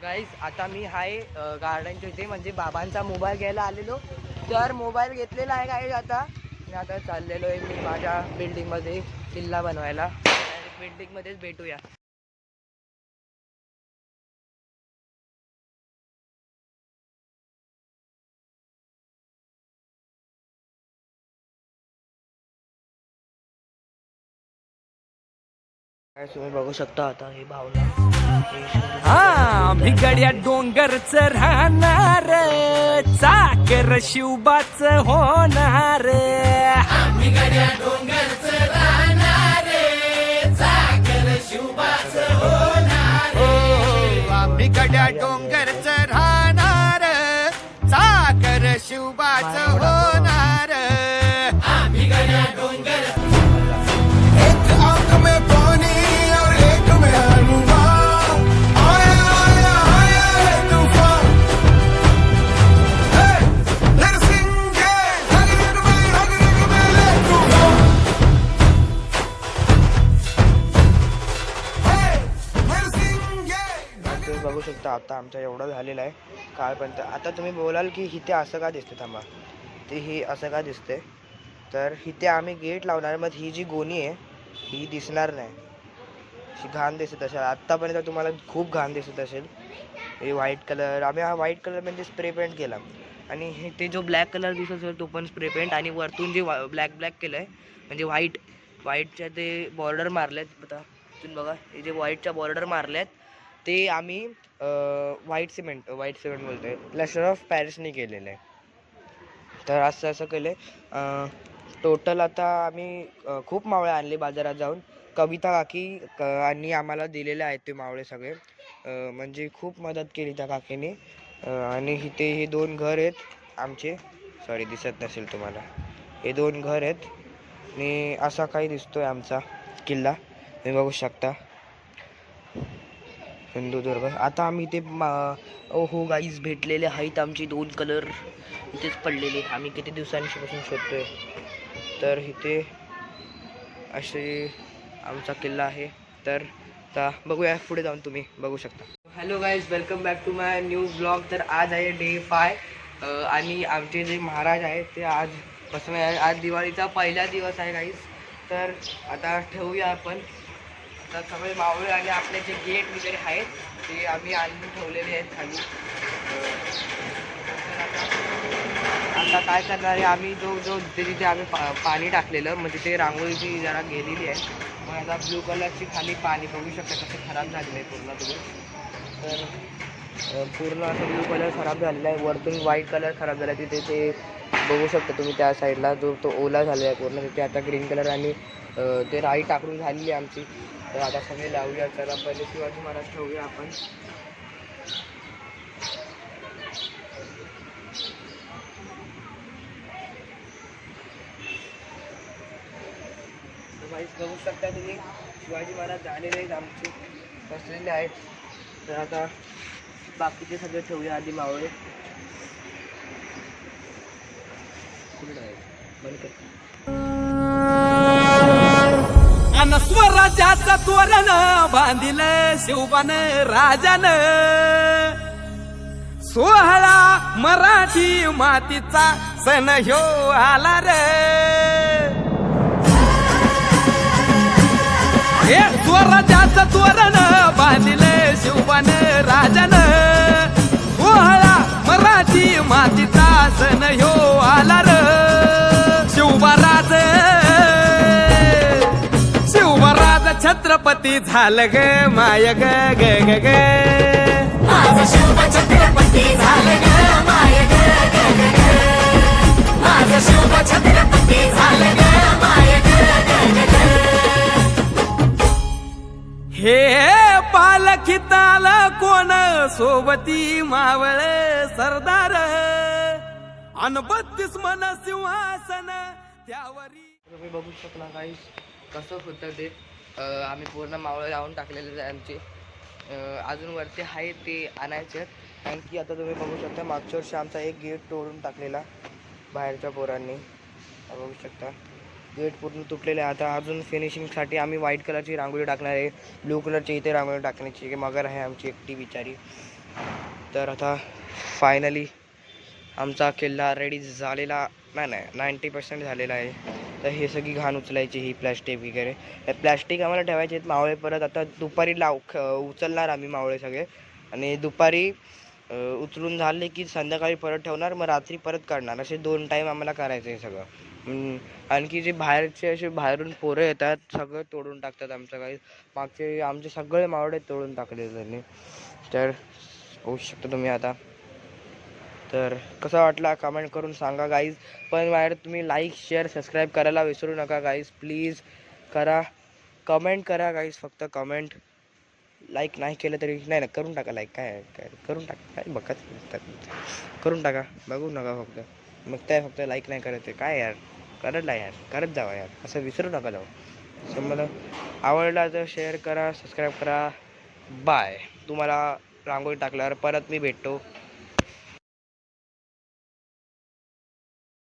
Guys आता मी हाय गार्डनच्या इथे म्हणजे बाबांचा मोबाईल घ्यायला आलेलो. तर मोबाईल घेतलेला आहे गाईज. आता चाललेलो आहे मी माझ्या बिल्डिंगमध्ये किल्ला बनवायला. बिल्डिंगमध्येच भेटूया. काय तुम्ही बघू शकता आता हे भावना. मी गड्या डोंगरच राहणार, चाकर शिवबाच होणार. मी गड्या डोंगरच राहणार, चाकर शिवबाच होणार. मी गड्या डोंगरच राहणार, चाकर शिवबाच होणार. आम्ही गड्या डोंगर बघू शकता. आता आमचा एवढं झालेलं आहे कालपर्यंत. आता तुम्ही बोलाल की इथे असं का दिसते, थांबा ते ही असं का दिसते. तर इथे आम्ही गेट लावणार. मग ही जी गोणी आहे ही दिसणार नाही, अशी घाण दिसत असेल. आत्तापर्यंत तुम्हाला खूप घाण दिसत असेल. हे व्हाईट कलर, आम्ही हा व्हाईट कलर म्हणजे स्प्रे पेंट केला. आणि हे ते जो ब्लॅक कलर दिसत असेल तो पण स्प्रे पेंट. आणि वरतून जे ब्लॅक केलं आहे म्हणजे व्हाईटच्या ते बॉर्डर मारलेत. आता तुम्ही बघा, हे जे व्हाईटच्या बॉर्डर मारल्यात ते आम्ही व्हाईट सिमेंट बोलतो आहे, प्लॅस्टर ऑफ पॅरिसने केलेलं आहे. तर असं केलं आहे. टोटल आता आम्ही खूप मावळे आणले बाजारात जाऊन. कविता काकी आणि आम्हाला दिलेले आहेत ते मावळे सगळे. म्हणजे खूप मदत केली त्या काकीने. आणि इथे हे 2 घर आहेत आमचे. सॉरी दिसत नसेल तुम्हाला, हे 2 घर आहेत. आणि असा काही दिसतोय आमचा किल्ला, तुम्ही बघू शकता. सिंधुदुर्ग. आता आम्ही इथे हो गाईज भेटलेले आहेत आमचे 2 कलर इथेच पडलेले. आम्ही किती दिवसांपासून शोधतोय. तर इथे असे आमचा किल्ला आहे. तर आता बघूया पुढे जाऊन, तुम्ही बघू शकता. Hello guys, welcome back to my new blog. तर आज आहे डे 5 आणि आमचे जे महाराज आहेत ते आजपासून आहे. आज दिवाळीचा पहिला दिवस आहे गाईज. तर आता ठेवूया आपण. आता सगळे मावळे आणि आपले जे गेट वगैरे आहेत ते आम्ही आणून ठेवलेले आहेत खाली. आता काय करणार आहे आम्ही, जो तिथे आम्ही पाणी टाकलेलं म्हणजे ते रांगोळीची जरा गेलेली आहे. मग आता ब्लू कलरची खाली पाणी बघू शकता कसं खराब झालेलं आहे पूर्ण तुम्ही. तर पूर्ण असं ब्लू कलर खराब झालेला आहे. वरतून व्हाईट कलर खराब झाला आहे. तिथे ते बघू शकता तुम्ही त्या साईडला जो तो ओला झालेला आहे पूर्ण. तिथे आता ग्रीन कलर आणि ते राई टाकून झालेली आहे आमची. तर आता सगळे लावूया. चला पहिले शिवाजी महाराज ठेवूया आपण. बघू शकता तुम्ही शिवाजी महाराज झालेले आहेत आमचे, बसलेले आहेत. तर आता बाकीचे सगळे ठेवूया आधी मावळे. अन स्वराज्याचं तोरण बांधिलं शिवबान राजान. 16 मराठी मातीचा सण ह्यो आला रे. हे स्वराज्याचं तोरण बांधिलं शिवबान राजान. 16 मराठी मातीचा सण ह्यो आला रे. शिवबाराज छत्रपती झालं ग माय ग ग ग ग. माझं शिव छत्रपती झालं ग माय ग ग ग ग. माझं शिव छत्रपती झालं ग माय ग ग ग ग. हे पालखीत आलं कोण सोबती मावळ सरदार. अन 32 मन सिंहासन त्यावरी. तुम्ही बघू शकला काही कसं होतं ते. आम्ही पूर्ण मावळे लावून टाकलेले आहे आमचे. अजून वरती आहे ते आणायचे आहेत. कारण की आता तुम्ही बघू शकता मागच्या वर्षी आमचा एक गेट तोडून टाकलेला बाहेरच्या पोरांनी. बघू शकता गेट पूर्ण तुटलेलं आहे. आता अजून फिनिशिंगसाठी आम्ही व्हाईट कलरची रांगोळी टाकणार आहे. ब्लू कलरची इथे रांगोळी टाकण्याची की मगर आहे आमची एकटी बिचारी. तर आता फायनली आमचा किल्ला रेडी झालेला नाही 90% झालेला आहे. तर हे सगळी घाण उचलायची, ही प्लॅस्टिक वगैरे. हे प्लॅस्टिक आम्हाला ठेवायचे आहेत. मावळे परत आता दुपारी उचलणार आम्ही मावळे सगळे, आणि दुपारी उचलून झाले की संध्याकाळी परत ठेवणार, मग रात्री परत काढणार. असे 2 टाईम आम्हाला करायचं आहे सगळं. आणखी जे बाहेरचे असे बाहेरून पोरं येतात सगळं तोडून टाकतात आमचं. काही मागचे आमचे सगळे मावळे तोडून टाकले त्यांनी. तर होऊ शकतो तुम्ही आता. तर कसा वाटला कमेंट करून सांगा गाईज. पण बाहेर तुम्ही लाईक शेअर सबस्क्राईब करायला विसरू नका गाईज. प्लीज करा, कमेंट करा गाईज. फक्त कमेंट, लाईक नाही केलं तरी नाही ना, करून टाका लाईक. काय करून टाका, काय बघत करून टाका, बघू नका फक्त. मग काय फक्त लाईक नाही करत आहे काय यार, करत यार, करत जावा यार, असं विसरू नका जाऊ. असं मला आवडला तर शेअर करा, सबस्क्राईब करा. बाय. तुम्हाला रांगोळी टाकल्यावर परत मी भेटतो.